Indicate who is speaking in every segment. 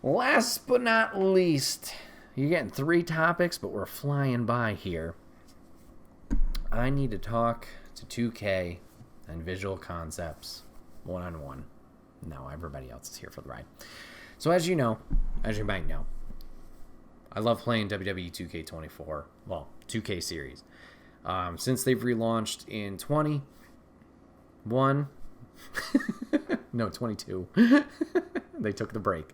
Speaker 1: Last but not least, you're getting 3 topics, but we're flying by here. I need to talk to 2K and Visual Concepts one-on-one. No, everybody else is here for the ride. So as you might know, I love playing WWE 2K24, well, 2K series. Since they've relaunched in 21, no, 22, they took the break.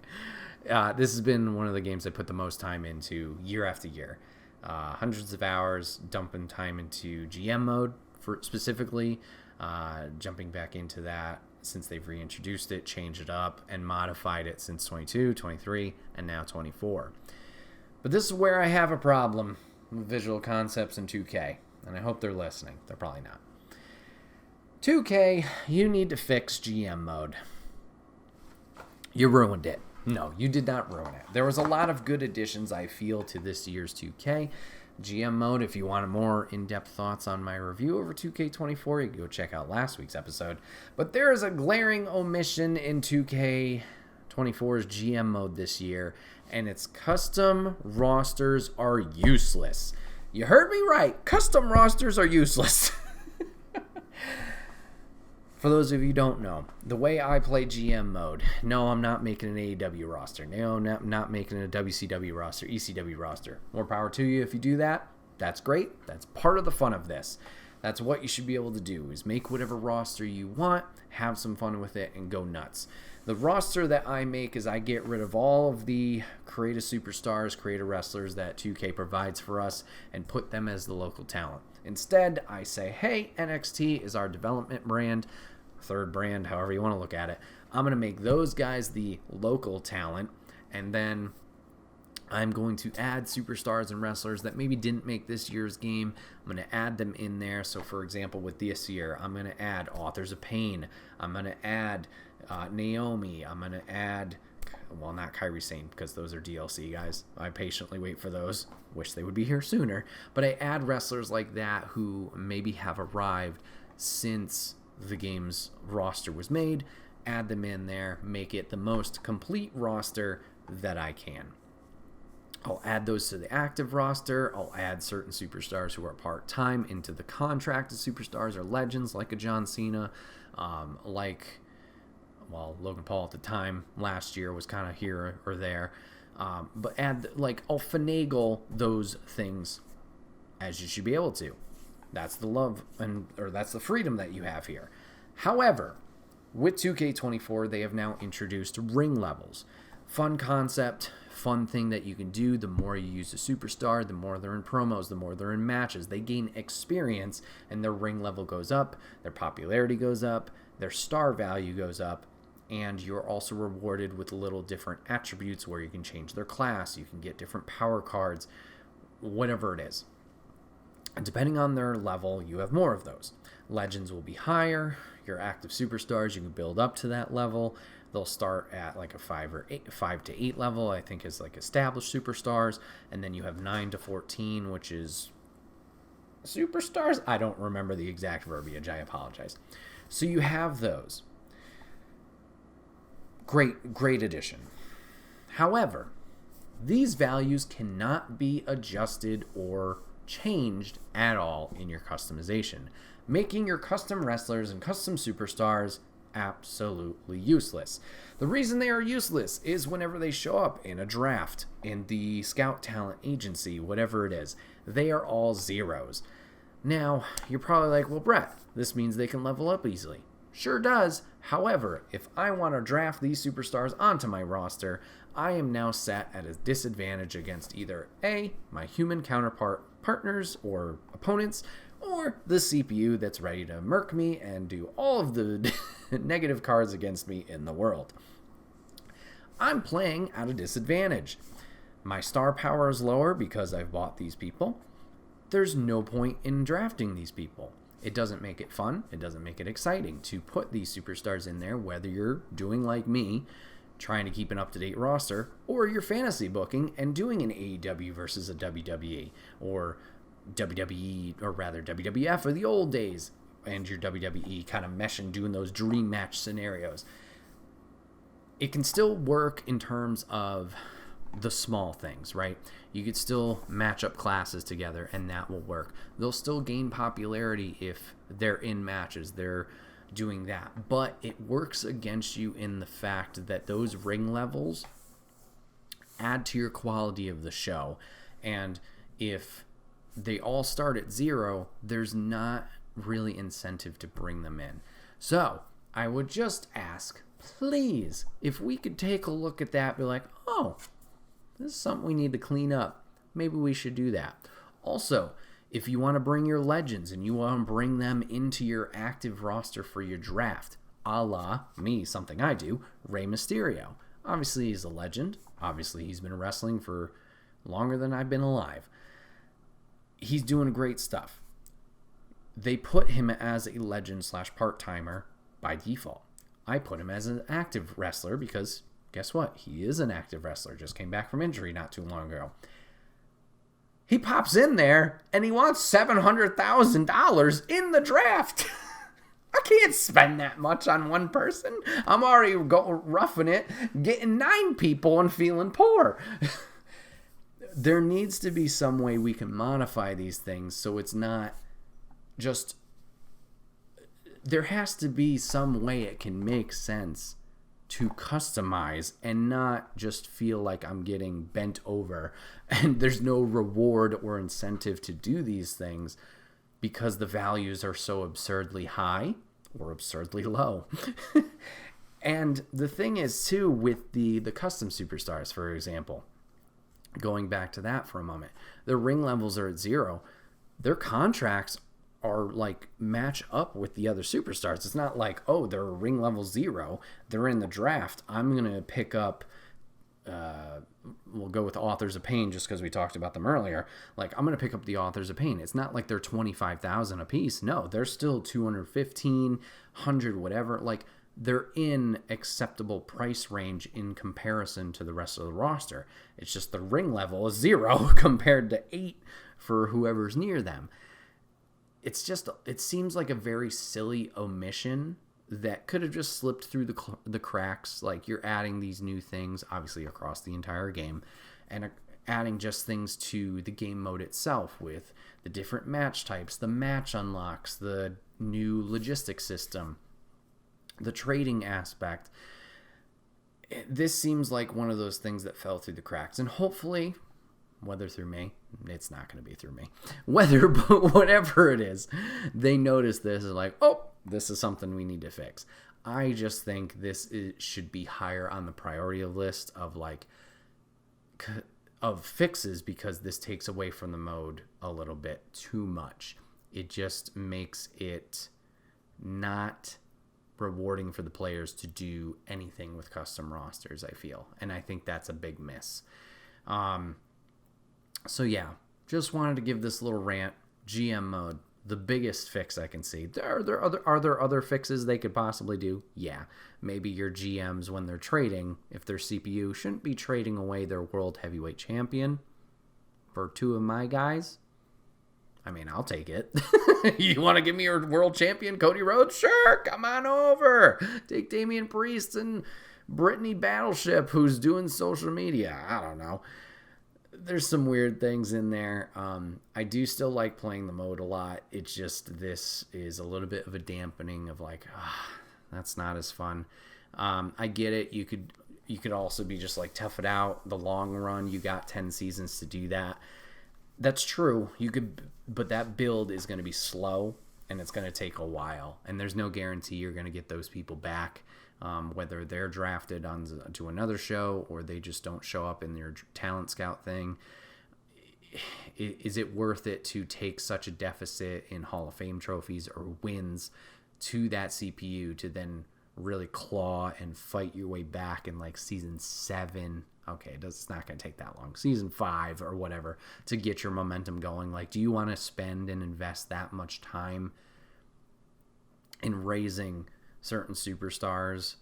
Speaker 1: This has been one of the games I put the most time into year after year. Hundreds of hours, dumping time into GM mode specifically, jumping back into that since they've reintroduced it, changed it up, and modified it since 22, 23, and now 24. But this is where I have a problem with Visual Concepts and 2K, and I hope they're listening. They're probably not. 2K, you need to fix GM mode. You ruined it. No, you did not ruin it. There was a lot of good additions, I feel, to this year's 2K. GM mode, if you want more in-depth thoughts on my review over 2K24, you can go check out last week's episode. But there is a glaring omission in 2K24's GM mode this year, and its custom rosters are useless. You heard me right. Custom rosters are useless. For those of you who don't know, the way I play GM mode, no, I'm not making an AEW roster. No, I'm not making a WCW roster, ECW roster. More power to you if you do that. That's great. That's part of the fun of this. That's what you should be able to do, is make whatever roster you want, have some fun with it, and go nuts. The roster that I make is I get rid of all of the creative superstars, creative wrestlers that 2K provides for us, and put them as the local talent. Instead, I say, hey, NXT is our development brand, third brand, however you want to look at it. I'm going to make those guys the local talent, and then I'm going to add superstars and wrestlers that maybe didn't make this year's game. I'm going to add them in there. So, for example, with this year, I'm going to add Authors of Pain. I'm going to add Naomi. I'm going to add, well, not Kairi Sane, because those are DLC, guys. I patiently wait for those. Wish they would be here sooner. But I add wrestlers like that who maybe have arrived since the game's roster was made. Add them in there. Make it the most complete roster that I can. I'll add those to the active roster. I'll add certain superstars who are part-time into the contracted superstars or legends, like a John Cena, Logan Paul at the time last year was kind of here or there. But I'll finagle those things as you should be able to. That's the love or that's the freedom that you have here. However, with 2K24, they have now introduced ring levels. Fun concept, fun thing that you can do. The more you use a superstar, the more they're in promos, the more they're in matches. They gain experience, and their ring level goes up, their popularity goes up, their star value goes up, and you're also rewarded with little different attributes where you can change their class, you can get different power cards, whatever it is. And depending on their level, you have more of those. Legends will be higher. Your active superstars, you can build up to that level. They'll start at like a 5 to 8 level, I think, is like established superstars. And then you have 9 to 14, which is superstars. I don't remember the exact verbiage. I apologize. So you have those. Great addition. However, these values cannot be adjusted or changed at all in your customization, making your custom wrestlers and custom superstars absolutely useless. The reason they are useless is whenever they show up in a draft, in the scout talent agency, whatever it is, they are all zeros. Now, you're probably like, well, Bret, this means they can level up easily. Sure does. However, if I want to draft these superstars onto my roster, I am now set at a disadvantage against either A, my human partners or opponents, or the CPU that's ready to murk me and do all of the negative cards against me in the world. I'm playing at a disadvantage. My star power is lower because I've bought these people. There's no point in drafting these people. It doesn't make it fun. It doesn't make it exciting to put these superstars in there, whether you're doing like me, trying to keep an up-to-date roster, or you're fantasy booking and doing an AEW versus a WWE, or WWE, or rather WWF of the old days, and your WWE kind of meshing, doing those dream match scenarios. it can still work in terms of the small things, right? You could still match up classes together and that will work. They'll still gain popularity if they're in matches. They're doing that. But it works against you in the fact that those ring levels add to your quality of the show. And if they all start at 0, there's not really incentive to bring them in. So I would just ask, please, if we could take a look at that, be like, oh, this is something we need to clean up. Maybe we should do that. Also, if you want to bring your legends and you want to bring them into your active roster for your draft, a la me, something I do, Rey Mysterio. Obviously, he's a legend. Obviously, he's been wrestling for longer than I've been alive. He's doing great stuff. They put him as a legend / part-timer by default. I put him as an active wrestler because guess what? He is an active wrestler. Just came back from injury not too long ago. He pops in there and he wants $700,000 in the draft. I can't spend that much on one person. I'm already roughing it, getting 9 people and feeling poor. There needs to be some way we can modify these things so it's not just... There has to be some way it can make sense to customize and not just feel like I'm getting bent over and there's no reward or incentive to do these things because the values are so absurdly high or absurdly low. And the thing is too, with the custom superstars, for example, going back to that for a moment, their ring levels are at 0. Their contracts are like match up with the other superstars. It's not like, oh, they're ring level 0. They're in the draft. I'm going to pick up, we'll go with Authors of Pain just because we talked about them earlier. Like, I'm going to pick up the Authors of Pain. It's not like they're $25,000 a piece. No, they're still $215, $100, whatever. Like, they're in acceptable price range in comparison to the rest of the roster. It's just the ring level is 0 compared to 8 for whoever's near them. It's just, it seems like a very silly omission that could have just slipped through the cracks. Like, you're adding these new things, obviously across the entire game, and adding just things to the game mode itself with the different match types, the match unlocks, the new logistics system, the trading aspect. This seems like one of those things that fell through the cracks, and hopefully, whether through me, it's not going to be through me, but whatever it is, they notice this and like, oh, this is something we need to fix. I just think this should be higher on the priority list of fixes, because this takes away from the mode a little bit too much. It just makes it not rewarding for the players to do anything with custom rosters, I feel. And I think that's a big miss. So yeah, just wanted to give this little rant. GM mode, the biggest fix I can see. Are there other fixes they could possibly do? Yeah. Maybe your GMs, when they're trading, if their CPU, shouldn't be trading away their world heavyweight champion for 2 of my guys. I mean, I'll take it. You want to give me your world champion, Cody Rhodes? Sure, come on over. Take Damian Priest and Brittany Battleship, who's doing social media. I don't know. There's some weird things in there. I do still like playing the mode a lot. It's just, this is a little bit of a dampening of like, that's not as fun. I get it. You could also be just like, tough it out. The long run, you got 10 seasons to do that. That's true. You could, but that build is going to be slow and it's going to take a while. And there's no guarantee you're going to get those people back, whether they're drafted to another show or they just don't show up in their talent scout thing. Is it worth it to take such a deficit in Hall of Fame trophies or wins to that CPU to then really claw and fight your way back in like season 7? Okay, it's not going to take that long. Season 5 or whatever to get your momentum going. Like, do you want to spend and invest that much time in raising certain superstars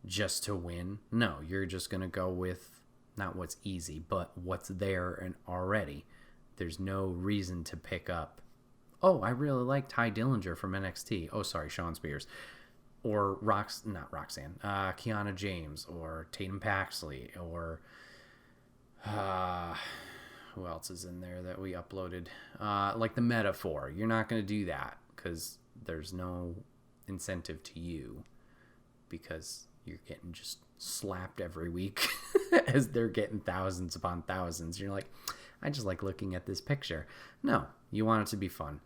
Speaker 1: just to win? No, you're just going to go with not what's easy, but what's there and already. There's no reason to pick up, oh, I really like Ty Dillinger from NXT. Oh, sorry, Sean Spears. or Kiana James, or Tatum Paxley, or who else is in there that we uploaded? Like the Metaphor. You're not going to do that because there's no incentive to you, because you're getting just slapped every week as they're getting thousands upon thousands. You're like, I just like looking at this picture. No, you want it to be fun.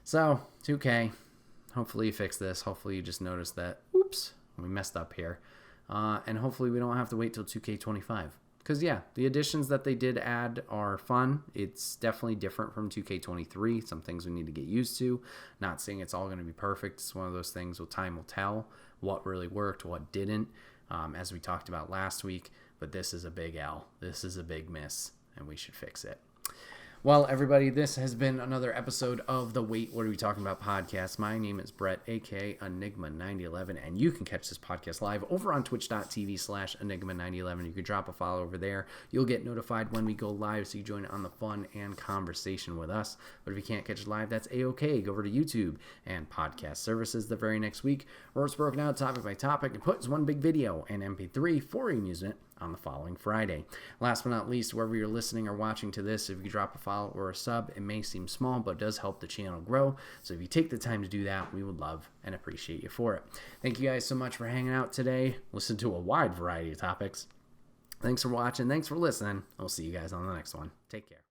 Speaker 1: So 2K, hopefully you fix this. Hopefully you just notice that, oops, we messed up here. And hopefully we don't have to wait till 2K25. Because, yeah, the additions that they did add are fun. It's definitely different from 2K23. Some things we need to get used to. Not saying it's all going to be perfect. It's one of those things where time will tell what really worked, what didn't, as we talked about last week. But this is a big L. This is a big miss, and we should fix it. Well, everybody, this has been another episode of the Wait, What Are We Talking About podcast. My name is Bret, a.k.a. Enigma9011, and you can catch this podcast live over on twitch.tv/Enigma9011. You can drop a follow over there. You'll get notified when we go live, so you join on the fun and conversation with us. But if you can't catch it live, that's a-okay. Go over to YouTube and podcast services the very next week, where it's broken out topic by topic and puts one big video and MP3 for your amusement on the following Friday. Last but not least, wherever you're listening or watching to this, if you drop a follow or a sub, it may seem small, but it does help the channel grow. So if you take the time to do that, we would love and appreciate you for it. Thank you guys so much for hanging out today. Listen to a wide variety of topics. Thanks for watching. Thanks for listening. I'll see you guys on the next one. Take care.